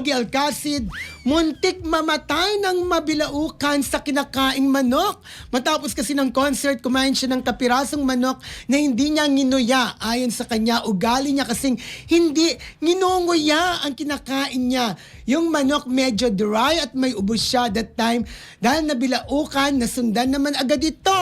Ogie Alcacid, muntik mamatay ng mabilaukan sa kinakaing manok. Matapos kasi ng concert, kumain siya ng kapirasong manok na hindi niya nginuya. Ayon sa kanya, ugali niya kasing hindi nginunguya ang kinakain niya. Yung manok medyo dry at may ubos siya that time. Dahil nabilaukan, nasundan naman agad ito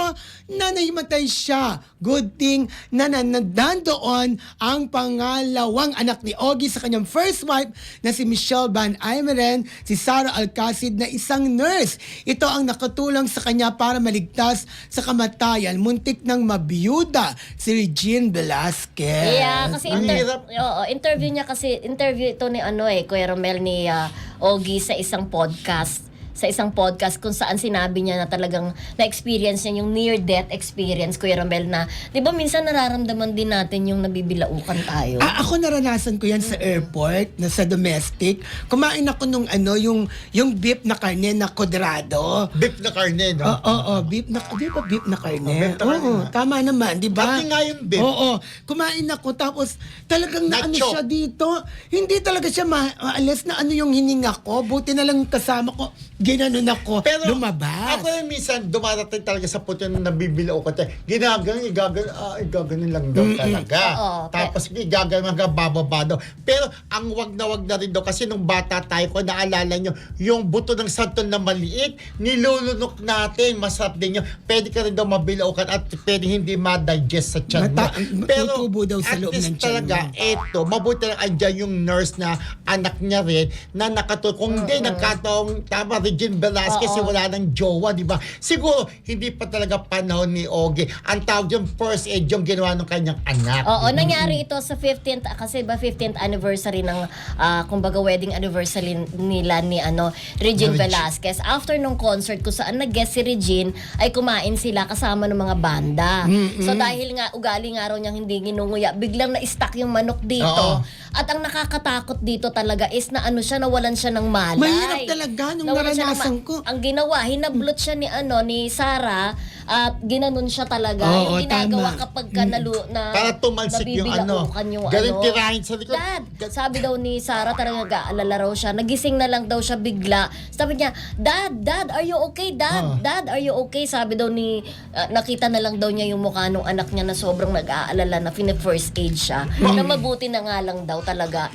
na nahimatay siya. Good thing na nandan doon ang pangalawang anak ni Ogie sa kanyang first wife na si Michelle Van Aimeren, si Sarah Alcacid na isang nurse. Ito ang nakatulong sa kanya para maligtas sa kamatayan. Muntik nang mabiyuda si Regine Velasquez. Yeah, kasi interview ito ni Kuya Romel ni Ogie sa isang podcast kung saan sinabi niya na talagang na-experience niya yung near-death experience, Kuya Romel, na di ba minsan nararamdaman din natin yung nabibilaukan tayo? Ako naranasan ko yan sa airport, na sa domestic. Kumain ako nung yung beef na karne na kodrado. Beef na karne, no? Oo, beef na karne. Beef na karne. Oo, tama naman, di ba? Pati nga yung beef. Oo, kumain ako tapos talagang naano Na-chop. siya dito. Hindi talaga siya maalis na ano yung hininga ko. Buti na lang kasama ko. Ginanon ako, Pero lumabas. ako rin minsan dumarating talaga sa punto na nabibilao ko tayo. Igaganon lang daw talaga. Oo, Tapos igaganon hanggang bababa daw. Pero ang wag na rin daw kasi nung bata tayo ko, naalala nyo, yung buto ng santol na maliit, nilulunok natin, masarap din yun. Pwede ka rin daw mabilao ka at pwede hindi ma-digest sa tiyan mo. Tutubo daw sa loob ng tiyan talaga, mo. eto, mabuti lang andyan yung nurse na anak niya rin na nakatulong. Kung hindi, nagkataong tama, Regine Velasquez, wala ng jowa, di ba? Siguro, hindi pa talaga panahon ni Ogie. Ang tawag yung first aid yung ginawa ng kanyang anak. Oo, nangyari ito sa 15th, kasi ba 15th anniversary ng, kumbaga wedding anniversary nila ni Regine Velasquez. After nung concert kung saan nag-guest si Regine, ay kumain sila kasama ng mga banda. So dahil nga, ugali nga raw niyang hindi ginunguya, biglang na-stuck yung manok dito. Oo. At ang nakakatakot dito talaga is na nawalan siya ng malay. Mahirap talaga nung Nawalan siya ng naranasan ko. Ang ginawa, hinablot siya ni Sarah at ginanon siya talaga. Oo, yung ginagawa tama. kapag ka na Para tumalsik yung galing tirahin sa likod. Dad, sabi daw ni Sarah, talaga nag-aalala raw siya. Nagising na lang daw siya bigla. Sabi niya, Dad, are you okay? Dad, are you okay? Sabi daw nakita na lang daw niya yung mukha ng anak niya na sobrang nag-aalala na first aid siya. Na mabuti na nga lang daw talaga,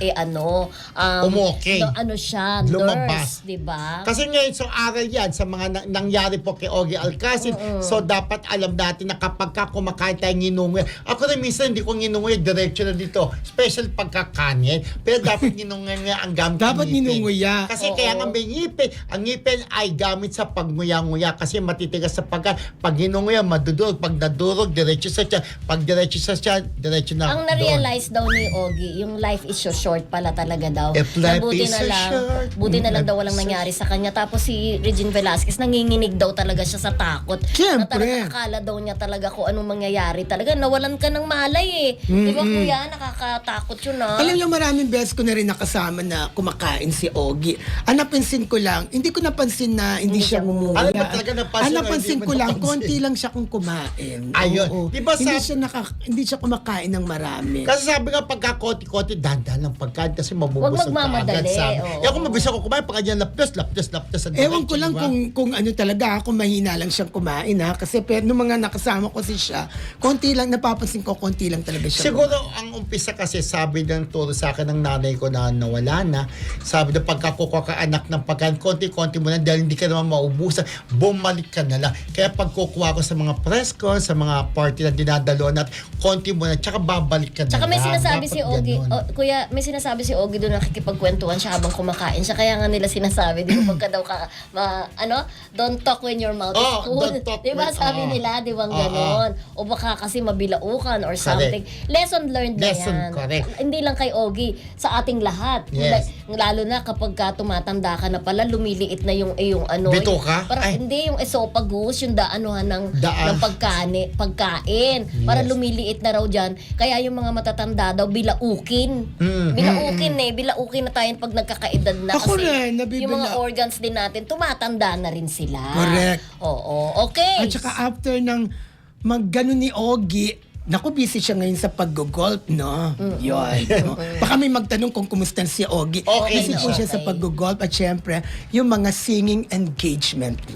umokay. Siya, Lumabas. nurse, di ba? Kasi ngayon, so aral yan sa mga nangyari po kay Ogie Alcacid. So dapat alam natin na kapag kumakain tayo nginunguya. Ako rin minsan hindi ko nginunguya, diretso na dito. Special pagkakanin. Pero dapat nginunguya ang gamit ng Dapat ngipin. nginunguya. Kasi kaya nga may ngipin. Ang ngipin ay gamit sa pagnguya-nguya kasi matitigas sa pagkain. Pag nginunguya, madudurog. Pag nadurog, diretso sa tiyan. Pag diretso sa tiyan, diretso na Ang na-realize daw ni Ogie, yung life is so short pala talaga daw. If life Buti is na so lang, short, buti na lang daw walang life is so nangyari sa kanya. Tapos si Regine Velasquez, nanginginig daw talaga siya sa takot. Siyempre. Na talaga akala daw niya talaga kung anong mangyayari talaga. Nawalan ka ng malay Di ba kuya? Nakakatakot yun Alam niyo, maraming beses ko na rin nakasama na kumakain si Ogie. Ang napansin ko lang, hindi ko napansin na hindi siya ngumuya. Ano ba talaga napansin Ang o napansin hindi ko mo lang, napansin? konti lang siya kung kumain. Ayun. Oo. Di ba hindi siya kumakain ng marami. Kasi sabi nga pagka koti-koti, dahan-dahan ng pagkain kasi mabubusog Huwag magmamadali, ka agad sabi. oo. Kung mabisa ko kumain, pagka dyan laptas. Ewan ko lang kung ano talaga, kung mahina lang siyang kumain Kasi nung mga nakasama ko siya, konti lang, napapansin ko, konti lang talaga siya. Siguro ang umpisa kasi sabi ng turo sa akin ng nanay ko na nawala na, sabi na pagkakukuha ka anak ng pagkain, konti-konti mo na dahil hindi ka naman maubusan, bumalik ka na lang. Kaya pagkukuha ko sa mga press con, sa mga party na dinadaloan at konti mo na, tsaka babalik ka na Tsaka may lang. sinasabi Dapat si Ogie, ganun. kuya, may sinasabi si Ogie doon nakikipagkwentuhan siya habang kumakain siya. Kaya nga nila sinasabi, di ba pagka daw don't talk when your mouth is full. don't talk Di ba when- sabi nila, di ba ganon? O baka kasi mabilaukan or something. Lesson learned na Lesson, yan. correct. Hindi lang kay Ogie, sa ating lahat. Yes. Lalo na kapag ka tumatanda ka na pala, lumiliit na yung Bituka? Parang Ay. hindi yung esophagus, yung ng Daan. pagkain. Para Yes. lumiliit na raw dyan. Kaya yung mga matatanda daw, bilaukin. Bilaukin na tayo pag nagkakaedad na. Ako kasi rin, nabibila. yung mga organs din natin, tumatanda na rin sila. Correct. Oo, okay. At saka after ng maggano ni Ogie, Naku, busy siya ngayon sa pag-golf, no? Yun. No? Baka may magtanong kung kumusta si Ogie. Okay Busy na po siya sa Okay. pag-golf at syempre, yung mga singing engagement